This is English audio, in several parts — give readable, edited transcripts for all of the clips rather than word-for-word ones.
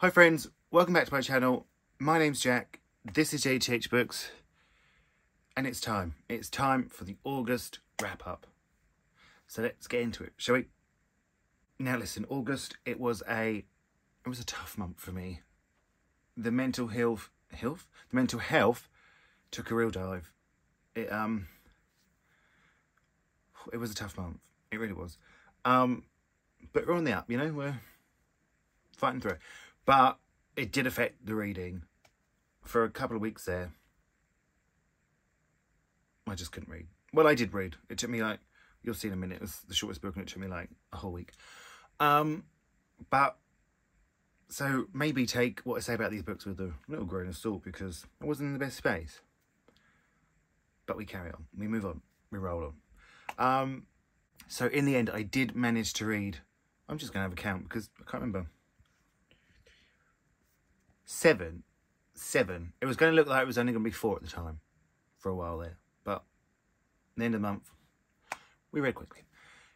Hi friends, welcome back to my channel. My name's Jack, this is Jthbooks, and it's time. It's time for the August wrap-up. So let's get into it, shall we? Now listen, August, it was a tough month for me. The mental health took a real dive. It was a tough month. It really was. But we're on the up, you know, we're fighting through it. But it did affect the reading. For a couple of weeks there, I just couldn't read. Well, I did read. It took me like, you'll see in a minute, it was the shortest book and it took me like a whole week. But, so maybe take what I say about these books with a little grain of salt because I wasn't in the best space. But we carry on. We move on. We roll on. So in the end, I did manage to read, I'm just going to have a count because I can't remember. Seven. It was going to look like it was only going to be 4 at the time for a while there. But at the end of the month, we read quickly.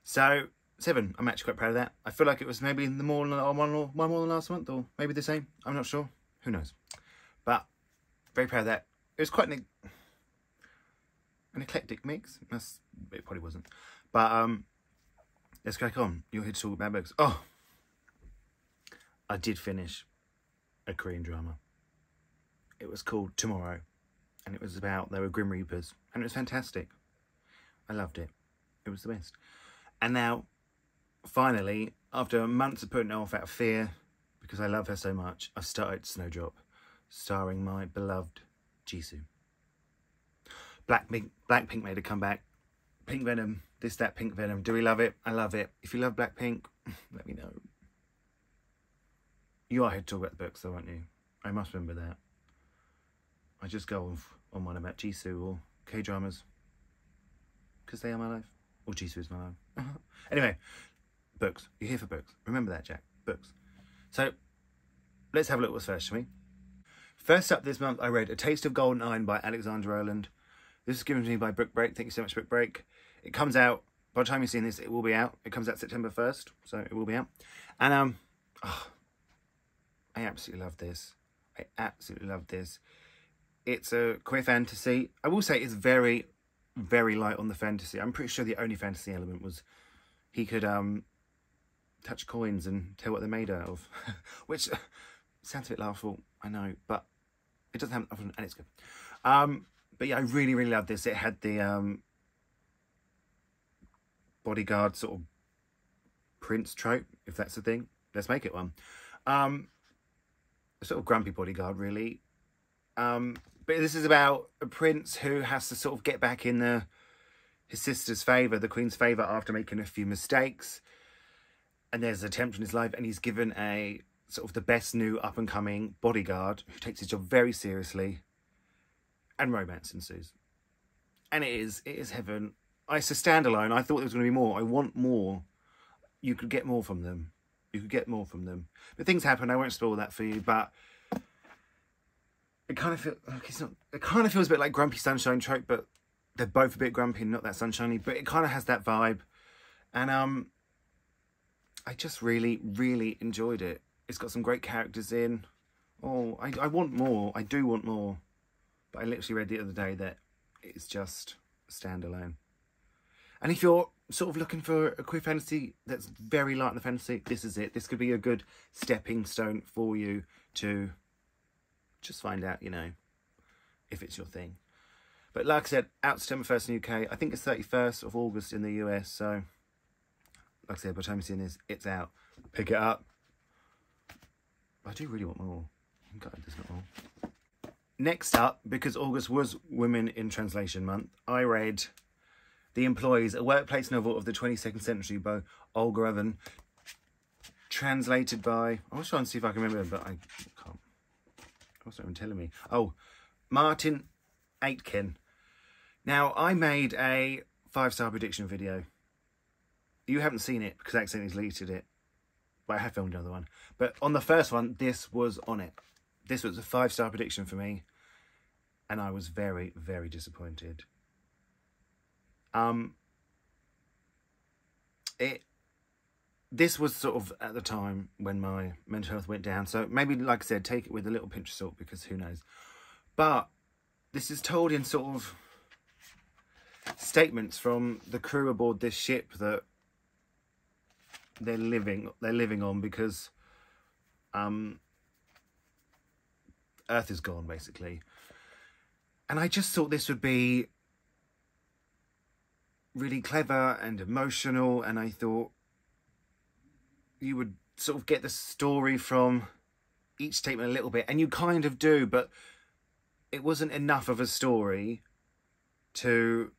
So 7, I'm actually quite proud of that. I feel like it was maybe one more than last month, or maybe the same. I'm not sure. Who knows? But very proud of that. It was quite an eclectic mix. It probably wasn't. But let's crack on. You're here to talk about books. Oh, I did finish a Korean drama. It was called Tomorrow, and it was about, they were Grim Reapers, and it was fantastic. I loved it. It was the best. And now, finally, after months of putting it off out of fear, because I love her so much, I've started Snowdrop, starring my beloved Jisoo. Blackpink made a comeback. Pink Venom, this, that, Pink Venom. Do we love it? I love it. If you love Blackpink, let me know. You are here to talk about the books though, aren't you? I must remember that. I just go on one about Jisoo or Kdramas. Because they are my life. Or Jisoo is my life. Anyway, books. You're here for books. Remember that, Jack. Books. So, let's have a look what's first, shall we? First up this month, I read A Taste of Golden Iron by Alexandra Rowland. This was given to me by Book Break. Thank you so much, Book Break. It comes out, by the time you're seeing this, it will be out. It comes out September 1st, so it will be out. And, I absolutely love this. I absolutely love this. It's a queer fantasy. I will say it's very, very light on the fantasy. I'm pretty sure the only fantasy element was he could touch coins and tell what they're made out of. Which sounds a bit laughable, I know, but it doesn't happen often, and it's good. But yeah, I really, really love this. It had the bodyguard sort of prince trope, if that's the thing. Let's make it one. A sort of grumpy bodyguard, really. But this is about a prince who has to sort of get back in his sister's favour, the queen's favour, after making a few mistakes. And there's an attempt in his life, and he's given a sort of the best new up-and-coming bodyguard who takes his job very seriously. And romance ensues. And it is heaven. It's a standalone. I thought there was going to be more. I want more. You could get more from them. You could get more from them. But things happen. I won't spoil that for you. But it kind of feels like it kind of feels a bit like Grumpy Sunshine trope, but they're both a bit grumpy and not that sunshiny. But it kind of has that vibe. And I just really, really enjoyed it. It's got some great characters in. Oh, I want more. I do want more. But I literally read the other day that it's just standalone. And if you're sort of looking for a queer fantasy that's very light on the fantasy, this is it. This could be a good stepping stone for you to just find out, you know, if it's your thing. But like I said, out September 1st in the UK. I think it's 31st of August in the US. So, like I said, by the time you're seeing this, it's out. Pick it up. I do really want more. God, there's not more. Next up, because August was Women in Translation Month, I read The Employees, a workplace novel of the 22nd century by Olga Ravn, translated by, I was trying to see if I can remember, but I can't. What's not even telling me? Oh, Martin Aitken. Now, I made a 5-star prediction video. You haven't seen it because I accidentally deleted it, but I have filmed another one. But on the first one, this was on it. This was a 5-star prediction for me, and I was very, very disappointed. this was sort of at the time when my mental health went down. So maybe, like I said, take it with a little pinch of salt, because who knows. But this is told in sort of statements from the crew aboard this ship that they're living on, because Earth is gone, basically. And I just thought this would be really clever and emotional, and I thought you would sort of get the story from each statement a little bit, and you kind of do, but it wasn't enough of a story for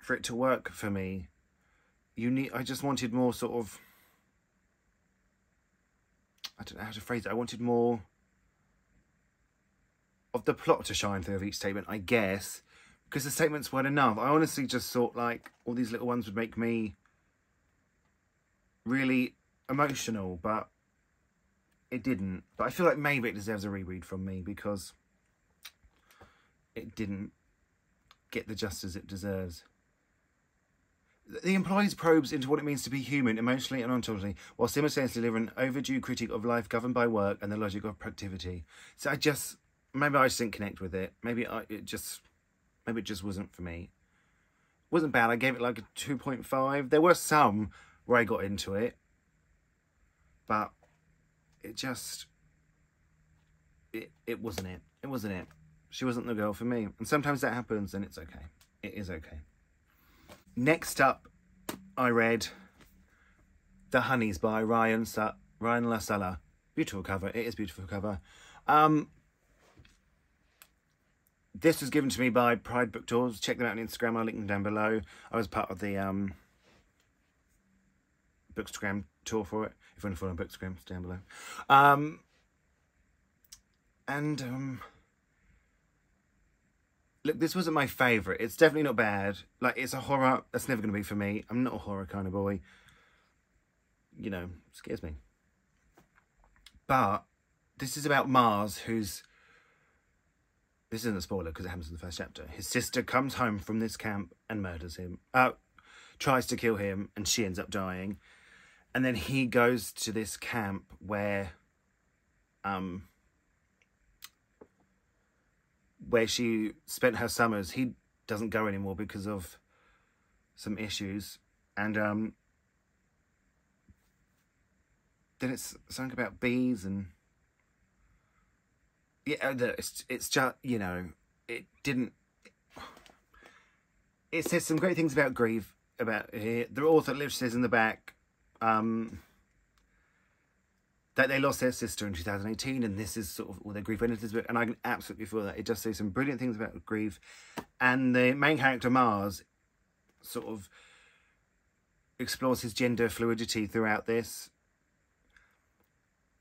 it to work for me. I just wanted more sort of, I don't know how to phrase it, I wanted more of the plot to shine through of each statement, I guess, because the statements weren't enough. I honestly just thought like all these little ones would make me really emotional, but it didn't. But I feel like maybe it deserves a reread from me, because it didn't get the justice it deserves. The employees probes into what it means to be human, emotionally and ontologically, while simultaneously delivering an overdue critique of life governed by work and the logic of productivity. So maybe I just didn't connect with it. Maybe it just wasn't for me. It wasn't bad. I gave it like a 2.5. There were some where I got into it, but it wasn't it. It wasn't it. She wasn't the girl for me. And sometimes that happens, and it's okay. It is okay. Next up, I read The Honeys by Rowland Sala. Beautiful cover. It is a beautiful cover. This was given to me by Pride Book Tours. Check them out on Instagram. I'll link them down below. I was part of the Bookstagram tour for it. If you want to follow Bookstagram, it's down below. Look, this wasn't my favourite. It's definitely not bad. Like, it's a horror. That's never going to be for me. I'm not a horror kind of boy. You know, scares me. But this is about Mars, who's... This isn't a spoiler because it happens in the first chapter. His sister comes home from this camp and murders him. Tries to kill him, and she ends up dying. And then he goes to this camp where she spent her summers. He doesn't go anymore because of some issues. And then it's something about bees and... Yeah, it's just, you know, it didn't... It says some great things about grief, about here. The author literally says in the back that they lost their sister in 2018, and this is sort of all their grief went into this book, and I can absolutely feel that. It just says some brilliant things about grief, and the main character, Mars, sort of explores his gender fluidity throughout this.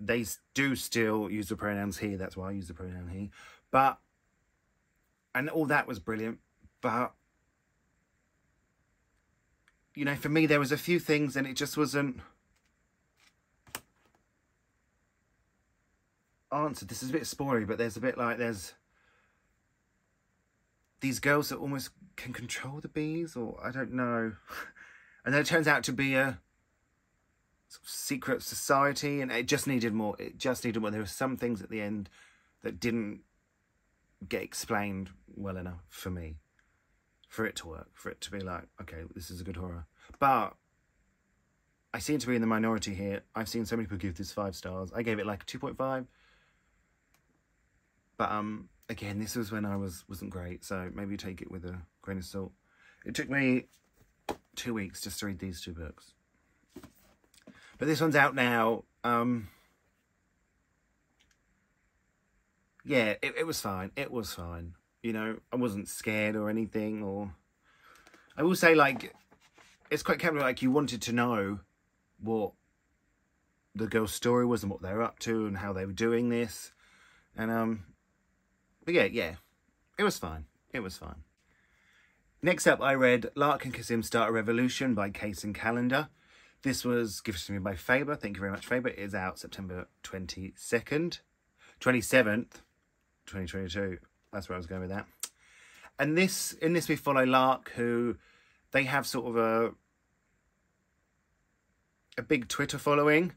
They do still use the pronouns he, that's why I use the pronoun he, but, and all that was brilliant, but, you know, for me, there was a few things, and it just wasn't answered. This is a bit spoilery, but there's a bit like, there's these girls that almost can control the bees, or I don't know, and then it turns out to be a sort of secret society, and it just needed more. It just needed more. There were some things at the end that didn't get explained well enough for me, for it to work, for it to be like, okay, this is a good horror. But I seem to be in the minority here. I've seen so many people give this 5 stars. I gave it like 2.5. But again, this was when I wasn't great, so maybe take it with a grain of salt. It took me 2 weeks just to read these 2 books. But this one's out now. Yeah, it was fine. It was fine. You know, I wasn't scared or anything. Or I will say, like, it's quite kind of like you wanted to know what the girl's story was and what they were up to and how they were doing this. And but yeah, it was fine. It was fine. Next up, I read Lark and Kasim Start a Revolution by Kacen Callender. This was gifted to me by Faber. Thank you very much, Faber. It is out September 27th, 2022. That's where I was going with that. And in this we follow Lark, who they have sort of a big Twitter following,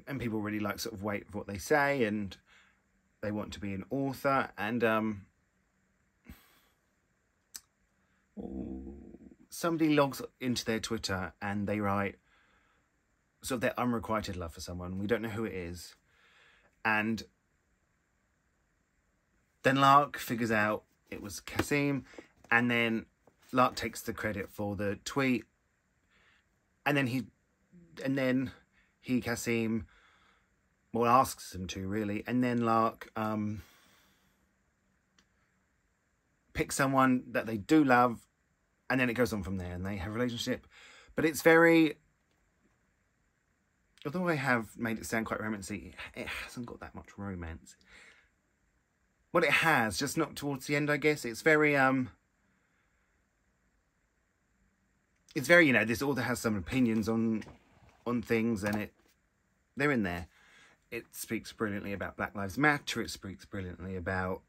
and people really like sort of wait for what they say, and they want to be an author. And somebody logs into their Twitter and they write sort of their unrequited love for someone. We don't know who it is. And then Lark figures out it was Kasim, and then Lark takes the credit for the tweet, and then Kasim, well, asks him to, really, and then Lark picks someone that they do love, and then it goes on from there, and they have a relationship. But it's very, although I have made it sound quite romantic, it hasn't got that much romance. Well, it has, just not towards the end, I guess. It's very, you know, this author has some opinions on things, and they're in there. It speaks brilliantly about Black Lives Matter. It speaks brilliantly about,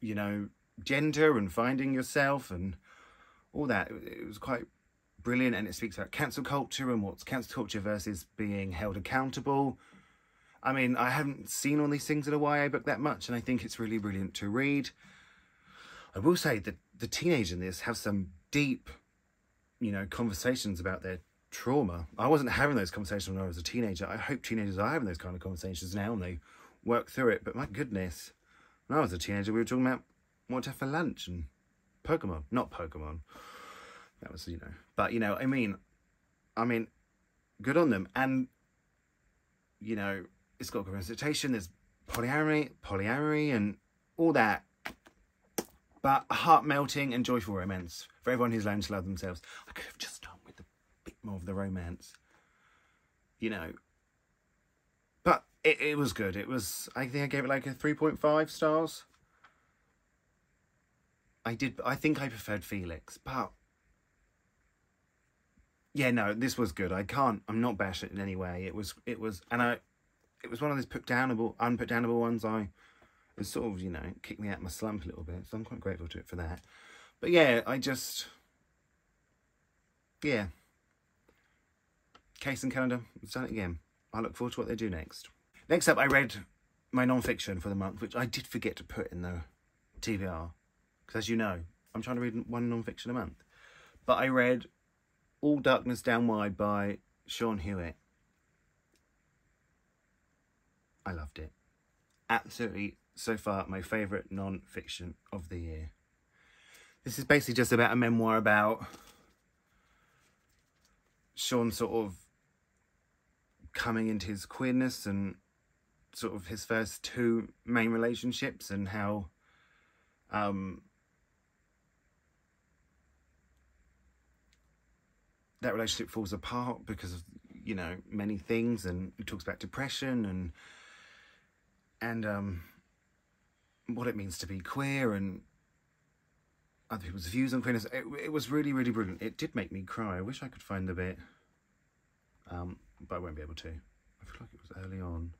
you know, gender and finding yourself and all that. It was quite brilliant, and it speaks about cancel culture and what's cancel culture versus being held accountable. I mean, I haven't seen all these things in a YA book that much, and I think it's really brilliant to read. I will say that the teenagers in this have some deep, you know, conversations about their trauma. I wasn't having those conversations when I was a teenager. I hope teenagers are having those kind of conversations now and they work through it. But my goodness, when I was a teenager, we were talking about what to have for lunch and Pokemon. Not Pokemon. That was, you know. But, you know, I mean, good on them. And, you know, it's got good representation. There's polyamory and all that. But heart-melting and joyful romance for everyone who's learned to love themselves. I could have just done with a bit more of the romance, you know. But it was good. It was, I think I gave it like a 3.5 stars. I think I preferred Felix, but yeah, no, this was good. I'm not bashing it in any way. It was one of those unputdownable ones. It sort of, you know, kicked me out of my slump a little bit, so I'm quite grateful to it for that. But yeah, Case and Callender has done it again. I look forward to what they do next. Next up, I read my non-fiction for the month, which I did forget to put in the TBR. Because as you know, I'm trying to read one non-fiction a month. But I read All Darkness Down Wide by Sean Hewitt. I loved it. Absolutely, so far, my favourite non-fiction of the year. This is basically just about a memoir about Sean sort of coming into his queerness and sort of his first two main relationships and how that relationship falls apart because of, you know, many things, and he talks about depression and what it means to be queer and other people's views on queerness. It was really, really brilliant. It did make me cry. I wish I could find the bit, but I won't be able to. I feel like it was early on.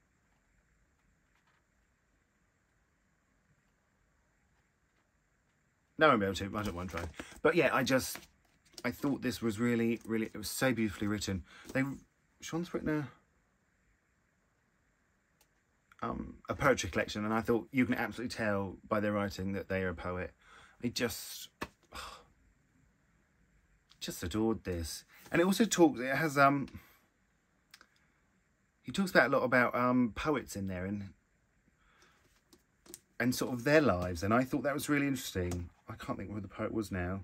No, I won't be able to. I don't want to try. But yeah, I thought this was really, really, it was so beautifully written. Sean's written a poetry collection, and I thought you can absolutely tell by their writing that they are a poet. I just adored this. And it also he talks about a lot about poets in there and sort of their lives, and I thought that was really interesting. I can't think who the poet was now.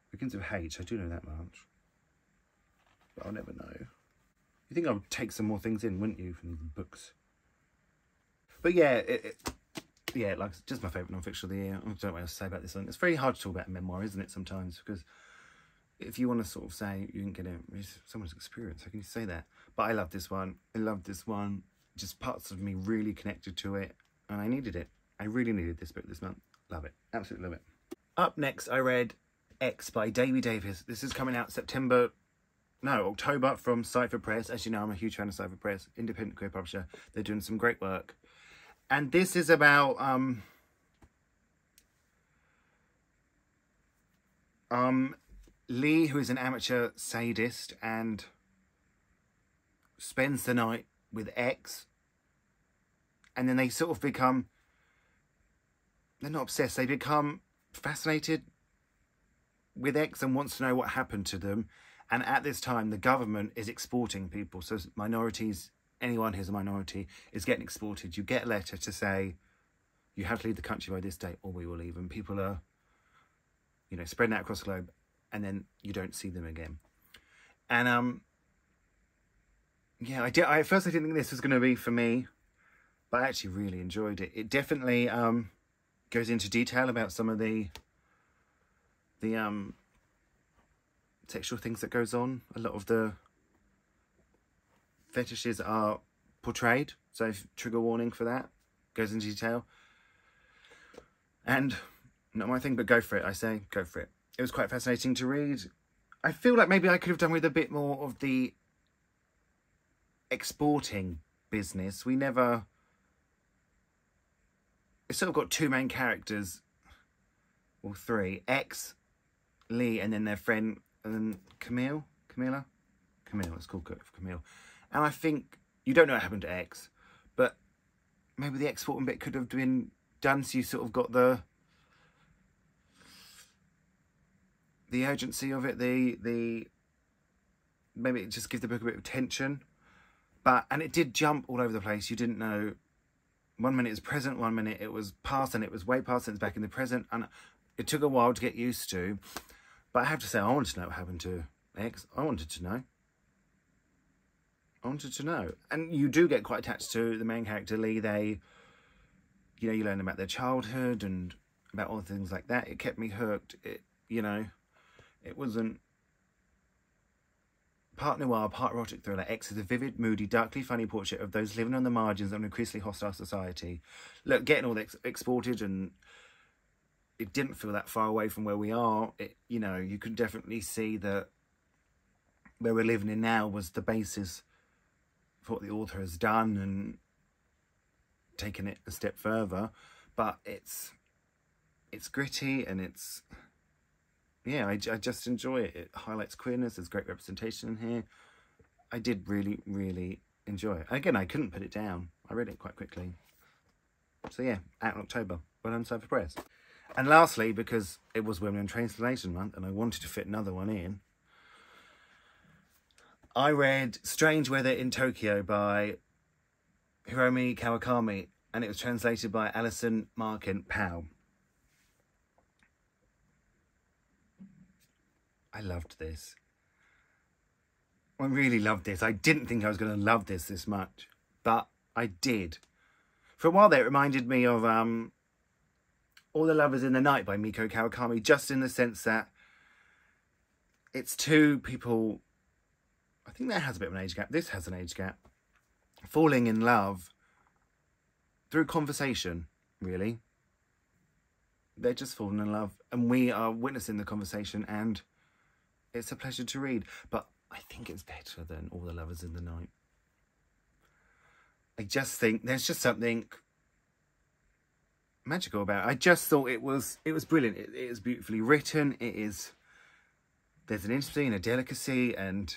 It begins with H, I do know that much. But I'll never know. You think I would take some more things in, wouldn't you, from the books? But yeah, like, just my favourite non-fiction of the year. I don't know what else to say about this one. It's very hard to talk about a memoir, isn't it, sometimes? Because if you want to sort of say you didn't get someone's experience, how can you say that? But I love this one. I love this one. Just parts of me really connected to it, and I needed it. I really needed this book this month. Love it. Absolutely love it. Up next, I read X by Davey David. This is coming out October from Cypher Press. As you know, I'm a huge fan of Cypher Press, independent queer publisher. They're doing some great work. And this is about Lee, who is an amateur sadist, and spends the night with X, and then they sort of become, they're not obsessed, they become fascinated with X and wants to know what happened to them. And at this time, the government is exporting people. So minorities, anyone who's a minority is getting exported. You get a letter to say, you have to leave the country by this date or we will leave. And people are, you know, spreading out across the globe, and then you don't see them again. And, yeah, at first I didn't think this was going to be for me, but I actually really enjoyed it. It definitely goes into detail about some of the sexual things that goes on. A lot of the fetishes are portrayed, so trigger warning for that. Goes into detail. And not my thing, but go for it. I say go for it. It was quite fascinating to read. I feel like maybe I could have done with a bit more of the exporting business. We never... It's sort of got two main characters, or three. X, Lee, and then their friend, and then Camille, it's called Camille. And I think, you don't know what happened to X, but maybe the exporting bit could have been done so you sort of got the urgency of it, maybe it just gives the book a bit of tension. And it did jump all over the place. You didn't know, 1 minute it was present, 1 minute it was past, and it was way past, and it's back in the present, and it took a while to get used to. But I have to say, I wanted to know what happened to X. I wanted to know. And you do get quite attached to the main character, Lee. You know, you learn about their childhood and about all things like that. It kept me hooked. It wasn't part noir, part erotic thriller. X is a vivid, moody, darkly funny portrait of those living on the margins of an increasingly hostile society. Look, getting all that exported, and it didn't feel that far away from where we are. You know, you can definitely see that where we're living in now was the basis for what the author has done and taken it a step further. But it's gritty, and it's... Yeah, I just enjoy it. It highlights queerness. There's great representation in here. I did really, really enjoy it. Again, I couldn't put it down. I read it quite quickly. So yeah, out in October. Well done, Sofa Press. And lastly, because it was Women in Translation Month and I wanted to fit another one in, I read Strange Weather in Tokyo by Hiromi Kawakami, and it was translated by Alison Markin Powell. I loved this. I really loved this. I didn't think I was going to love this much, but I did. For a while there, it reminded me of All the Lovers in the Night by Miko Kawakami, just in the sense that it's two people, I think that has a bit of an age gap, this has an age gap, falling in love through conversation, really. They're just falling in love, and we are witnessing the conversation, and it's a pleasure to read. But I think it's better than All the Lovers in the Night. I just think there's just something magical about it. I just thought it was brilliant. It is beautifully written. There's an intimacy and a delicacy, and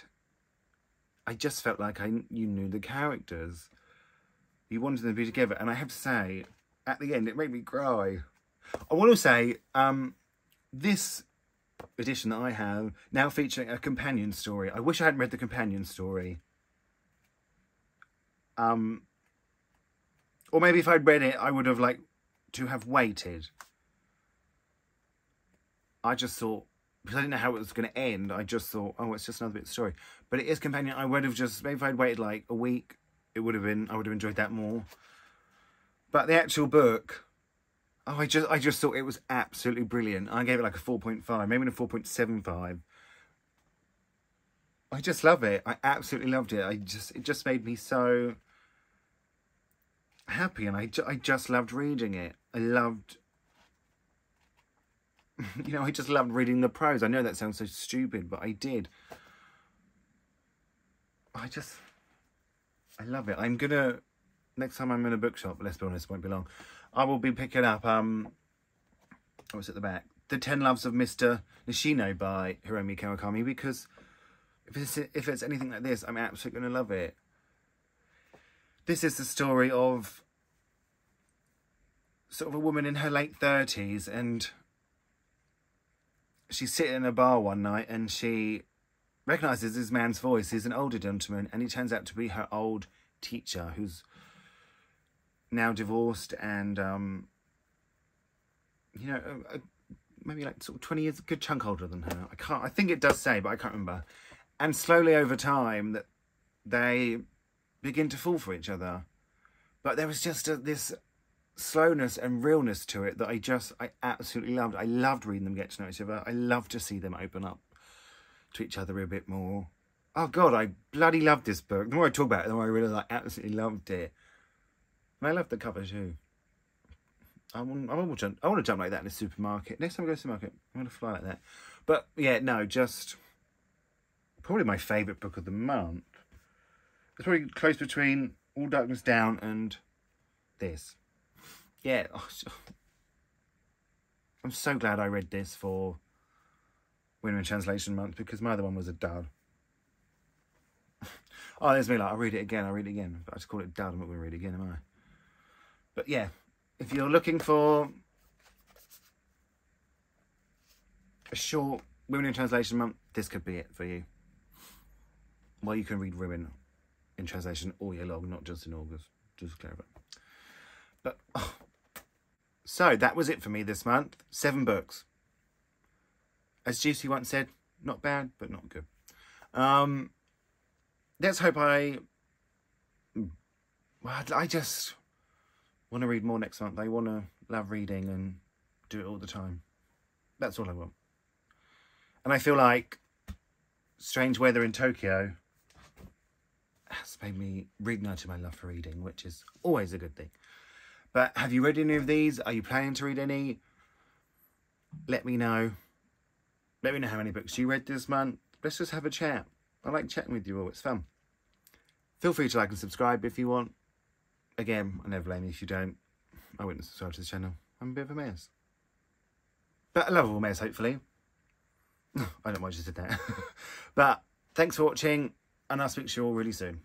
I just felt like you knew the characters. You wanted them to be together, and I have to say, at the end, it made me cry. I want to say, this edition that I have now featuring a companion story. I wish I hadn't read the companion story. Or maybe if I'd read it, I would have liked to have waited. I just thought, because I didn't know how it was going to end, I just thought, oh, it's just another bit of story. But it is companion. I would have just, maybe if I'd waited like a week, I would have enjoyed that more. But the actual book, oh, I just thought it was absolutely brilliant. I gave it like a 4.5, maybe a 4.75. I just love it. I absolutely loved it. It just made me so happy, and I just loved reading it. I loved, I just loved reading the prose. I know that sounds so stupid, but I did. I love it. Next time I'm in a bookshop, let's be honest, it won't be long, I will be picking up, what's at the back? The 10 Loves of Mr. Nishino by Hiromi Kawakami, because if it's anything like this, I'm absolutely going to love it. This is the story of sort of a woman in her late 30s, and she's sitting in a bar one night and she recognises this man's voice. He's an older gentleman, and he turns out to be her old teacher, who's now divorced and, you know, maybe like sort of 20 years, a good chunk older than her. I think it does say, but I can't remember. And slowly over time, that they begin to fall for each other. But there was just this slowness and realness to it that I absolutely loved. I loved reading them get to know each other. I loved to see them open up to each other a bit more. Oh God, I bloody loved this book. The more I talk about it, the more I realise I absolutely loved it. And I loved the cover too. I want to jump like that in a supermarket. Next time I go to the supermarket, I'm going to fly like that. But yeah, no, just probably my favourite book of the month. It's probably close between All Darkness Down and this. Yeah. I'm so glad I read this for Women in Translation Month, because my other one was a dud. Oh, there's me like, I'll read it again. But I just call it dud. I'm not going to read it again, am I? But yeah, if you're looking for a short Women in Translation Month, this could be it for you. Well, you can read Women in Translation all year long, not just in August. Just to clarify. But, so that was it for me this month. 7 books. As Juicy once said, not bad, but not good. Let's hope I just want to read more next month. I want to love reading and do it all the time. That's all I want. And I feel like strange weather in Tokyo has made me reignite my love for reading, which is always a good thing. But have you read any of these? Are you planning to read any? Let me know. Let me know how many books you read this month. Let's just have a chat. I like chatting with you all. It's fun. Feel free to like and subscribe if you want. Again, I never blame you if you don't. I wouldn't subscribe to the channel. I'm a bit of a mess. But a lovable mess, hopefully. I don't know why I just did that. But thanks for watching, and I'll speak to you all really soon.